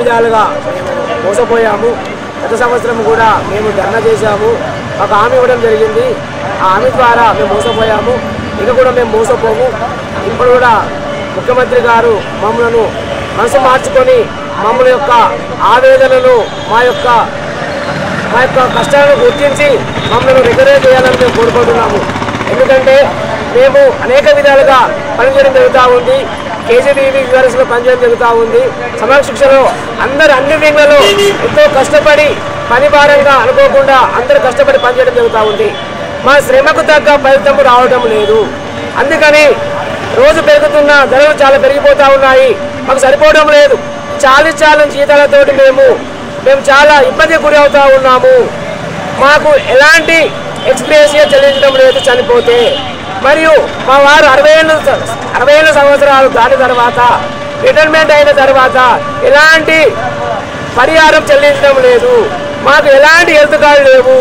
విధాలుగా మోసపోయాము. గత సంవత్సరం కూడా మేము ధర్నా చేశాము, మాకు హామీ ఇవ్వడం జరిగింది. ఆ హామీ ద్వారా మేము మోసపోయాము, ఇక కూడా మేము మోసపోము. ఇప్పుడు కూడా ముఖ్యమంత్రి గారు మమ్మల్ని మనసు మార్చుకొని మమ్మల్ని యొక్క ఆవేదనలు మా యొక్క కష్టాలను గుర్తించి మమ్మల్ని రికగ్నైజ్ చేయాలని మేము కోరుకుంటున్నాము. ఎందుకంటే మేము అనేక విధాలుగా పనిచేయడం జరుగుతూ ఉంది. కేజీబీవీ యూఆర్ఎస్లో పనిచేయడం జరుగుతూ ఉంది. సమగ్ర శిక్షలో అన్ని వింగ్లలో ఎంతో కష్టపడి పని భారంగా అనుకోకుండా అందరూ కష్టపడి పనిచేయడం జరుగుతూ ఉంది. మా శ్రమకు తగ్గ ఫలితం రావడం లేదు. అందుకని రోజు పెరుగుతున్న ధరలు చాలా పెరిగిపోతూ ఉన్నాయి, మాకు సరిపోవడం లేదు. చాలి జీతాలతోటి మేము చాలా ఇబ్బంది గురి అవుతూ ఉన్నాము. మాకు ఎలాంటి ఎక్స్‌గ్రేషియా చెల్లించడం లేదు చనిపోతే. మరియు మా వారు 60 సంవత్సరాలు దాని తర్వాత రిటైర్మెంట్ అయిన తర్వాత ఎలాంటి పరిహారం చెల్లించడం లేదు. మాకు ఎలాంటి హెల్త్ కార్డు లేవు.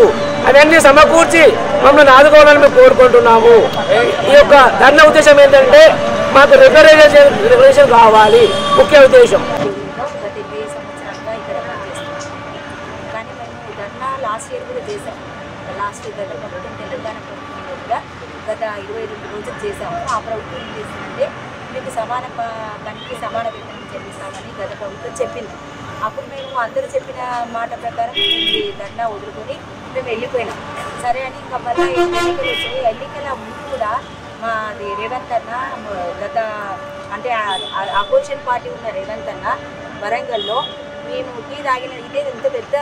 అవన్నీ సమకూర్చి మమ్మల్ని ఆదుకోవాలని మేము కోరుకుంటున్నాము. ఈ యొక్క ధర్నా ఉద్దేశం ఏంటంటే మాకు రెగ్యులరైజేషన్ కావాలి, ముఖ్య ఉద్దేశం. లాస్ట్ ఇయర్ కూడా చేసాం. లాస్ట్ ఇయర్ తెలంగాణ ప్రభుత్వం కూడా గత 22 రోజులు చేసాము. ఆ ప్రభుత్వం ఏం చేసిందంటే మీకు సమాన పనికి సమాన వేతనం చెల్లిస్తామని గత ప్రభుత్వం చెప్పింది. అప్పుడు మేము అందరూ చెప్పిన మాట ప్రకారం ఈ ధర్నా వదులుకొని మేము వెళ్ళిపోయినాం. సరే అని ఇంకా మళ్ళీ ఎన్నికలు వచ్చాయి. ఎన్నికల ముందు కూడా మాది రేవంత్ అన్న గత అంటే అపోజిషన్ పార్టీ ఉన్న రేవంత్ అన్న వరంగల్లో మేము టీ తాగిన ఇదే ఇంత పెద్ద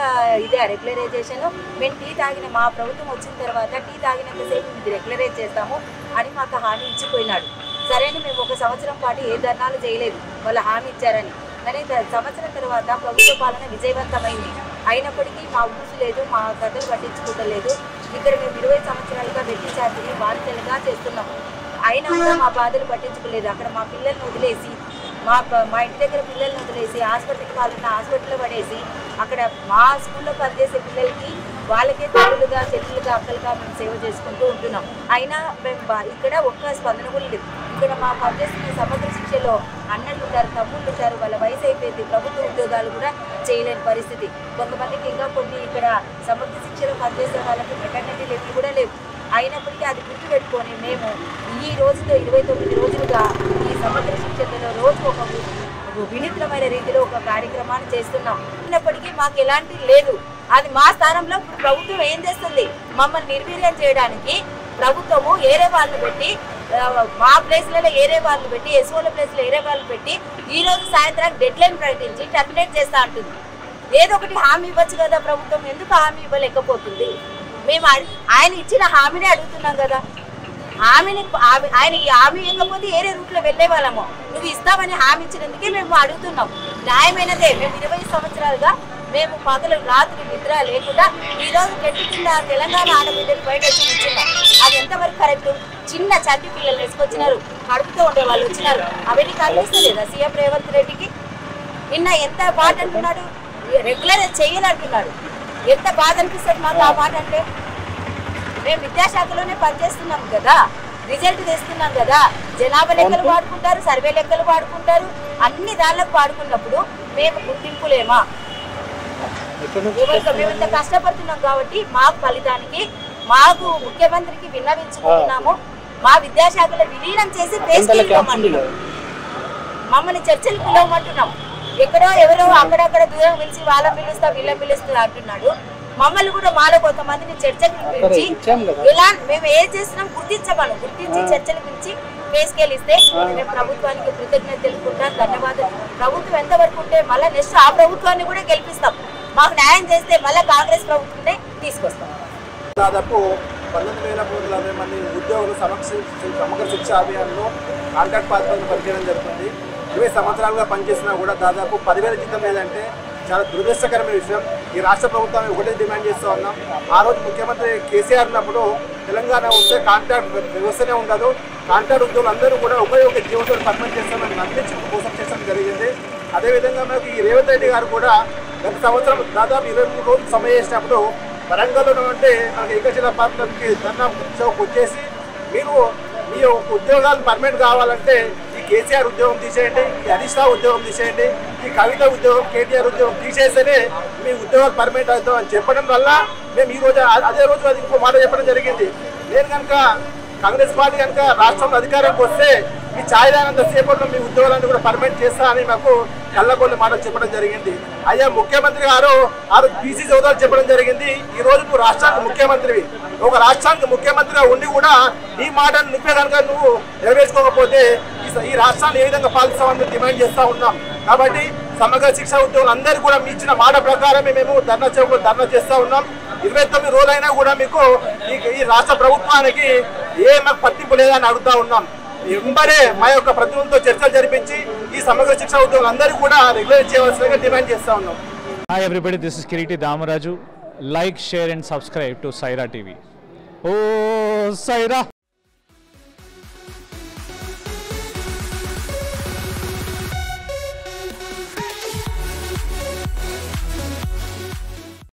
ఇదే రెగ్యులరైజేషన్, మేము టీ తాగిన మా ప్రభుత్వం వచ్చిన తర్వాత టీ తాగినంతసేపు ఇది రెగ్యులరైజ్ చేస్తాము అని మాకు హామీ ఇచ్చిపోయినాడు. సరే అని మేము 1 సంవత్సరం పాటు ఏ ధర్నాలు చేయలేదు, వాళ్ళు హామీ ఇచ్చారని. కానీ సంవత్సరం తర్వాత ప్రభుత్వ పాలన విజయవంతమైంది. అయినప్పటికీ మా ఊసు లేదు, మా కథలు పట్టించుకోవట్లేదు. ఇక్కడ మేము 20 సంవత్సరాలుగా వెట్టి చార్జీని బాధ్యతలుగా చేస్తున్నాము. అయినా కూడా మా బాధలు పట్టించుకోలేదు. అక్కడ మా పిల్లల్ని వదిలేసి మా ఇంటి దగ్గర పిల్లల్ని వదిలేసి హాస్పిటల్కి వాళ్ళని హాస్పిటల్లో పడేసి అక్కడ మా స్కూల్లో పనిచేసే పిల్లలకి వాళ్ళకే తల్లులుగా చెల్లులుగా అక్కలుగా మేము సేవ చేసుకుంటూ ఉంటున్నాం. అయినా మేము ఇక్కడ ఒక్క స్పందన కూడా లేదు. ఇక్కడ మా పనిచేస్తున్న సమగ్ర శిక్షలో అన్నలు ఉంటారు, తమ్ముళ్ళు ఉంటారు, వాళ్ళ వయసు అయిపోయింది. ప్రభుత్వ ఉద్యోగాలు కూడా చేయలేని పరిస్థితి. కొంతమందికి ఇంకా కొన్ని ఇక్కడ సమగ్ర శిక్షలో పనిచేసే వాళ్ళకి మెటర్నిటీ లీవ్లు కూడా లేవు. అయినప్పటికీ అది గుర్తుపెట్టుకొని మేము ఈ రోజుతో 29 రోజులుగా ఈ సమగ్ర శిక్షణలో రోజు ఒక వినూత్నమైన రీతిలో ఒక కార్యక్రమాన్ని చేస్తున్నాం. అయినప్పటికీ మాకు ఎలాంటి లేదు. అది మా స్థానంలో ప్రభుత్వం ఏం చేస్తుంది, మమ్మల్ని నిర్వీర్యం చేయడానికి ప్రభుత్వము ఏరే వాళ్ళు పెట్టి మా ప్లేస్లలో ఏరే వాళ్ళు పెట్టి ఎస్ఓల ప్లేస్లో ఏరే వాళ్ళు పెట్టి ఈ రోజు సాయంత్రం డెడ్ లైన్ ప్రకటించి టర్మినేట్ చేస్తా అంటుంది. ఏదో ఒకటి హామీ ఇవ్వచ్చు కదా ప్రభుత్వం, ఎందుకు హామీ ఇవ్వలేకపోతుంది? మేము ఆయన ఇచ్చిన హామీని అడుగుతున్నాం కదా. ఆయన ఈ హామీ ఇవ్వకపోతే ఏరే రూట్లో వెళ్ళే వాళ్ళము. నువ్వు ఇస్తామని హామీ ఇచ్చినందుకే మేము అడుగుతున్నాం. న్యాయమైనదే. మేము 20 సంవత్సరాలుగా మేము పగలు రాత్రి నిద్ర లేకుండా ఈరోజు గట్టి కింద తెలంగాణ ఆడబిడ్డలు బయట వచ్చి నిల్చున్నాం. అది ఎంతవరకు కరెక్ట్? చిన్న చంటి పిల్లలు వేసుకొచ్చినారు, కడుపుతో ఉండే వాళ్ళు వచ్చినారు. అవన్నీ కనిపిస్తలేదా సీఎం రేవంత్ రెడ్డికి? నిన్న ఎంత బాధ అంటున్నాడు, రెగ్యులర్ చేయాలంటున్నాడు. ఎంత బాధ అనిపిస్తుంది మాకు ఆ మాట అంటే. మేము విద్యాశాఖలోనే పనిచేస్తున్నాం కదా, రిజల్ట్ తెస్తున్నాం కదా. జనాభా లెక్కలు వాడుకుంటారు, సర్వే లెక్కలు వాడుకుంటారు, అన్ని దానిలకు వాడుకున్నప్పుడు మేము గుర్తింపులేమా? మేము ఇంత కష్టపడుతున్నాం కాబట్టి మాకు ఫలితానికి మాకు ముఖ్యమంత్రికి విన్నవించుకుంటున్నాము. మా విద్యాశాఖలో విలీనం చేసి పేసుకెళ్ళమంటున్నాం. మమ్మల్ని చర్చలు పిలవమంటున్నాం. ఎక్కడో ఎవరో అక్కడక్కడ దూరం పిలిచి వాళ్ళని పిలుస్తా వీళ్ళని పిలుస్తా అంటున్నాడు. మమ్మల్ని కూడా మాలో కొంతమందిని చర్చలు పిలిచి ఇలా మేము ఏం చేస్తున్నాం గుర్తించి చర్చలు పిలిచి వేసుకెళ్ళిస్తే మేము ప్రభుత్వానికి కృతజ్ఞత తెలుపుకుంటాం, ధన్యవాదాలు. ప్రభుత్వం ఎంతవరకు ఉంటే మళ్ళీ నెక్స్ట్ ఆ ప్రభుత్వాన్ని కూడా గెలిపిస్తాం. మాకు న్యాయం చేస్తే మళ్ళీ కాంగ్రెస్ ప్రభుత్వమే తీసుకొస్తాం. దాదాపు 19,390 మంది ఉద్యోగులు సమగ్ర శిక్ష అభియాన్లో కాంట్రాక్ట్ పాత్రలను పనిచేయడం జరుగుతుంది. 20 సంవత్సరాలుగా పనిచేసినా కూడా దాదాపు 10,000 జీతం లేదంటే చాలా దురదృష్టకరమైన విషయం. ఈ రాష్ట్ర ప్రభుత్వం ఒకటే డిమాండ్ చేస్తూ ఉన్నాం. ఆ రోజు ముఖ్యమంత్రి కేసీఆర్ ఉన్నప్పుడు తెలంగాణ వస్తే కాంట్రాక్ట్ వ్యవస్థనే ఉండదు, కాంట్రాక్ట్ ఉద్యోగులు అందరూ కూడా ఉపయోగ జీవనతో పర్మనెంట్ చేస్తామని నమ్మించి మోసం చేయడం జరిగింది. అదేవిధంగా మనకి ఈ రేవంత్ రెడ్డి గారు కూడా గత సంవత్సరం దాదాపు 23 రోజులు సమయం చేసినప్పుడు వరంగల్లో అంటే మనకి ఏకశిల పార్టీకి ధర్నా వచ్చేసి మీరు మీ ఉద్యోగాలు పర్మనెంట్ కావాలంటే ఈ కేసీఆర్ ఉద్యోగం తీసేయండి, ఈ హరీష్ రావు ఉద్యోగం తీసేయండి, ఈ కవిత ఉద్యోగం, కేటీఆర్ ఉద్యోగం తీసేస్తేనే మీ ఉద్యోగాలు పర్మనెంట్ అవుతాం అని చెప్పడం వల్ల మేము ఈ రోజు అదే రోజు అది ఇంకో మాట చెప్పడం జరిగింది. నేను కనుక కాంగ్రెస్ పార్టీ కనుక రాష్ట్రంలో అధికారంకి వస్తే మీ ఛాయ్ తాగినంత సేపట్లో మీ ఉద్యోగాలను కూడా పర్మనెంట్ చేస్తా అని మాకు కళ్ళకొల్లి మాటలు చెప్పడం జరిగింది. అయ్యా ముఖ్యమంత్రి గారు ఆ రోజు పీసీ చౌదరి చెప్పడం జరిగింది, ఈ రోజు నువ్వు రాష్ట్రానికి ముఖ్యమంత్రివి, ఒక రాష్ట్రానికి ముఖ్యమంత్రిగా ఉండి కూడా ఈ మాటను నువ్వే కనుక నువ్వు నెరవేర్చుకోకపోతే ఈ రాష్ట్రాన్ని ఏ విధంగా పాలిస్తామని డిమాండ్ చేస్తూ ఉన్నాం. కాబట్టి సమగ్ర శిక్ష ఉద్యోగులు అందరూ కూడా మీ ఇచ్చిన మాట ప్రకారమే మేము ధర్నా చేస్తూ ఉన్నాం. 29 రోజులైనా కూడా మీకు ఈ రాష్ట్ర ప్రభుత్వానికి మాకు పట్టింపు లేదని అడుగుతా ఉన్నాం. వెంబడే మా యొక్క ప్రతినిధులతో చర్చలు జరిపించి ఈ సమగ్ర శిక్ష ఉద్యోగులు అందరూ కూడా రెగ్యులర్ చేయవలసిందిగా డిమాండ్ చేస్తూ ఉన్నాం. Hi everybody, this is Kiriti Damaraju. Like, share and subscribe to Saira TV. ఓ సైరా.